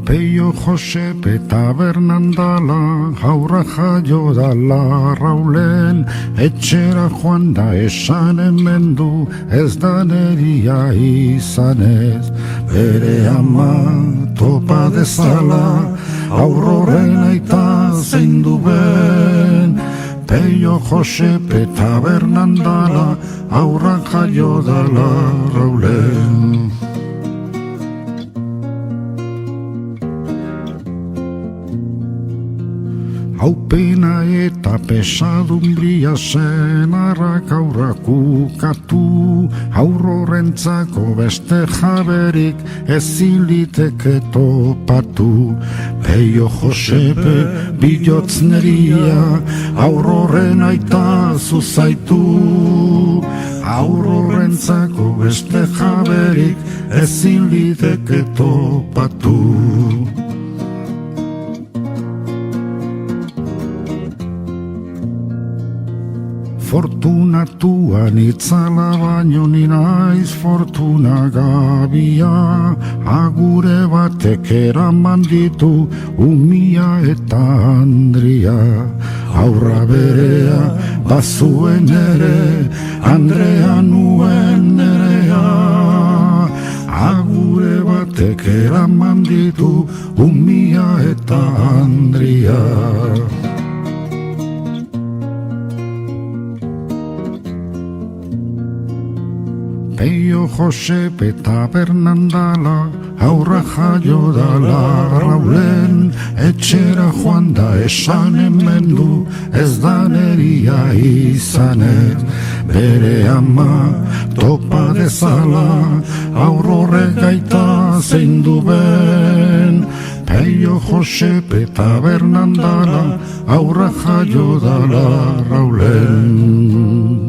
Peio Josep eta Bernandala, haurra jaio dala Raulen, etxera joan da esan hemen du, ez da neria izanez. Bere ama topa dezala, aurroren aita zein du ben. Peio Josep eta Bernandala, haurra jaio dala Raulen. Haupena eta pesadumbria zen arrak aurrak ukatu, aurrorentzako beste jaberik ezin liteke topatu. Peio Josepe bihotz neria, aurroren aita zuzaitu, aurrorentzako beste jaberik ezin liteke topatu. Fortunatuan itzala baino ni naiz fortuna gabia, agure batek eraman ditu Umia eta Andria. Aurra berea bazuen ere, Andrea nuen nerea, agure batek eraman ditu Umia eta Andria. Peio Josep eta Bernandala, haurra jaio dala Raulen, etxera joan da esan hemen du, ez da neria izanez. Bere ama topa dezala, aurrorek aita zein du ben. Peio Josep eta Bernandala, haurra jaio dala Raulen.